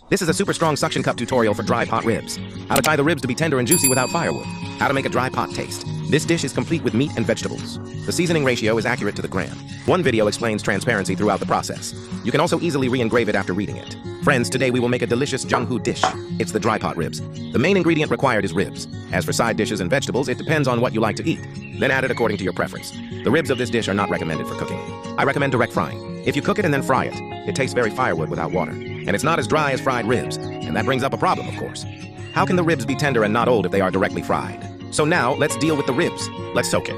This is a super strong suction cup tutorial for dry pot ribs. How to tie the ribs to be tender and juicy without firewood. How to make a dry pot taste. This dish is complete with meat and vegetables. The seasoning ratio is accurate to the gram. One video explains transparency throughout the process. You can also easily re-engrave it after reading it. Friends, today we will make a delicious Janghu dish. It's the dry pot ribs. The main ingredient required is ribs. As for side dishes and vegetables, it depends on what you like to eat. Then add it according to your preference. The ribs of this dish are not recommended for cooking. I recommend direct frying. If you cook it and then fry it, it tastes very firewood without water. And it's not as dry as fried ribs, and that brings up a problem, of course. How can the ribs be tender and not old if they are directly fried? So now, let's deal with the ribs. Let's soak it.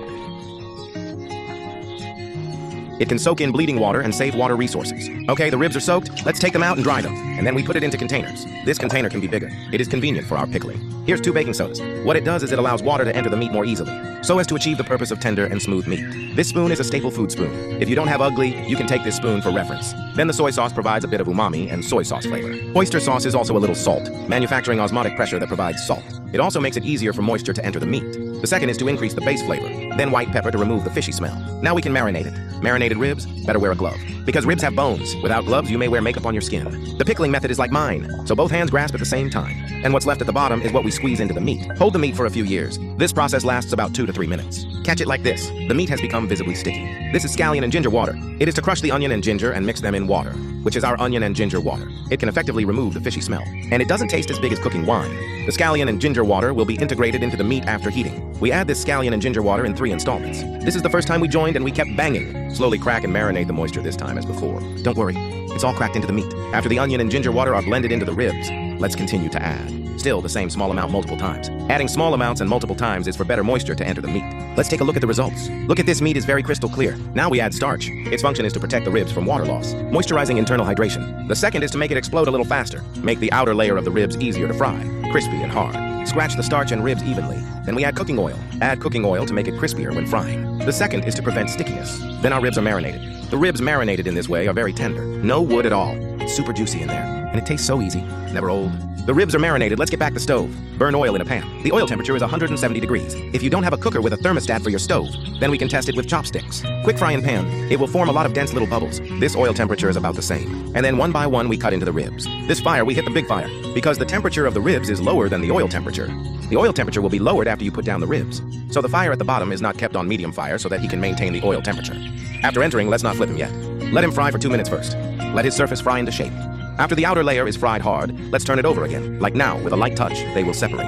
It can soak in bleeding water and save water resources. Okay, the ribs are soaked, let's take them out and dry them, and then we put it into containers. This container can be bigger. It is convenient for our pickling. Here's 2 baking sodas. What it does is it allows water to enter the meat more easily, so as to achieve the purpose of tender and smooth meat. This spoon is a staple food spoon. If you don't have ugly, you can take this spoon for reference. Then the soy sauce provides a bit of umami and soy sauce flavor. Oyster sauce is also a little salt, manufacturing osmotic pressure that provides salt. It also makes it easier for moisture to enter the meat. The second is to increase the base flavor, then white pepper to remove the fishy smell. Now we can marinate it. Marinated ribs, better wear a glove. Because ribs have bones. Without gloves, you may wear makeup on your skin. The pickling method is like mine, so both hands grasp at the same time. And what's left at the bottom is what we squeeze into the meat. Hold the meat for a few years. This process lasts about 2 to 3 minutes. Catch it like this. The meat has become visibly sticky. This is scallion and ginger water. It is to crush the onion and ginger and mix them in water, which is our onion and ginger water. It can effectively remove the fishy smell. And it doesn't taste as big as cooking wine. The scallion and ginger water will be integrated into the meat after heating. We add this scallion and ginger water in 3 installments. This is the first time we joined and we kept banging. Slowly crack and marinate the moisture this time as before. Don't worry, it's all cracked into the meat. After the onion and ginger water are blended into the ribs, let's continue to add. Still the same small amount multiple times. Adding small amounts and multiple times is for better moisture to enter the meat. Let's take a look at the results. Look at this meat is very crystal clear. Now we add starch. Its function is to protect the ribs from water loss, moisturizing internal hydration. The second is to make it explode a little faster. Make the outer layer of the ribs easier to fry, crispy and hard. Scratch the starch and ribs evenly. Then we add cooking oil. Add cooking oil to make it crispier when frying. The second is to prevent stickiness. Then our ribs are marinated. The ribs marinated in this way are very tender. No wood at all. It's super juicy in there. And it tastes so easy. Never old. The ribs are marinated. Let's get back the stove. Burn oil in a pan. The oil temperature is 170 degrees. If you don't have a cooker with a thermostat for your stove, then we can test it with chopsticks. Quick fry in pan. It will form a lot of dense little bubbles. This oil temperature is about the same. And then one by one we cut into the ribs. This fire we hit the big fire because the temperature of the ribs is lower than the oil temperature. The oil temperature will be lowered after you put down the ribs. So the fire at the bottom is not kept on medium fire so that he can maintain the oil temperature. After entering, let's not flip him yet. Let him fry for 2 minutes first. Let his surface fry into shape. After the outer layer is fried hard, let's turn it over again. Like now, with a light touch, they will separate.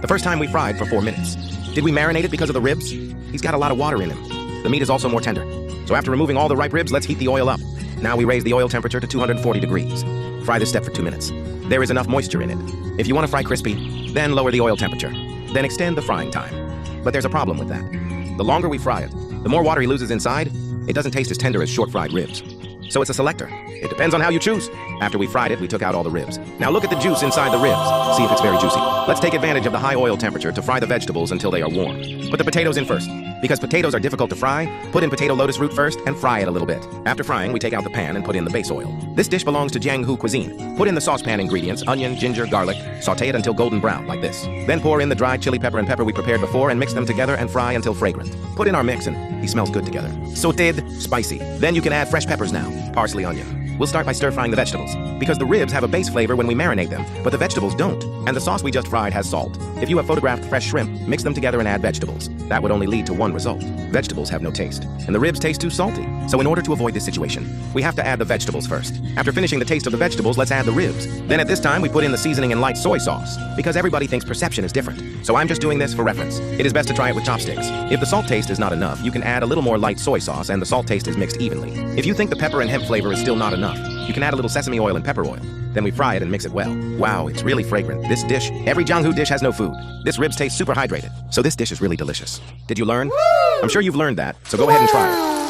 The first time we fried for 4 minutes. Did we marinate it because of the ribs? He's got a lot of water in him. The meat is also more tender. So after removing all the ripe ribs, let's heat the oil up. Now we raise the oil temperature to 240 degrees. Fry this step for 2 minutes. There is enough moisture in it. If you want to fry crispy, then lower the oil temperature. Then extend the frying time. But there's a problem with that. The longer we fry it, the more water he loses inside. It doesn't taste as tender as short-fried ribs. So it's a selector. It depends on how you choose. After we fried it, we took out all the ribs. Now look at the juice inside the ribs. See if it's very juicy. Let's take advantage of the high oil temperature to fry the vegetables until they are warm. Put the potatoes in first. Because potatoes are difficult to fry, put in potato lotus root first and fry it a little bit. After frying, we take out the pan and put in the base oil. This dish belongs to Janghu cuisine. Put in the saucepan ingredients, onion, ginger, garlic. Saute it until golden brown, like this. Then pour in the dried chili pepper and pepper we prepared before and mix them together and fry until fragrant. Put in our mix and he smells good together. Sautéed, spicy. Then you can add fresh peppers now. Parsley, onion. We'll start by stir-frying the vegetables, because the ribs have a base flavor when we marinate them, but the vegetables don't, and the sauce we just fried has salt. If you have photographed fresh shrimp, mix them together and add vegetables. That would only lead to one result. Vegetables have no taste, and the ribs taste too salty. So in order to avoid this situation, we have to add the vegetables first. After finishing the taste of the vegetables, let's add the ribs. Then at this time, we put in the seasoning and light soy sauce, because everybody thinks perception is different. So I'm just doing this for reference. It is best to try it with chopsticks. If the salt taste is not enough, you can add a little more light soy sauce and the salt taste is mixed evenly. If you think the pepper and hemp flavor is still not enough, you can add a little sesame oil and pepper oil. Then we fry it and mix it well. Wow, it's really fragrant. This dish, every Janghu dish has no food. This ribs taste super hydrated. So this dish is really delicious. Did you learn? I'm sure you've learned that, so go ahead and try it.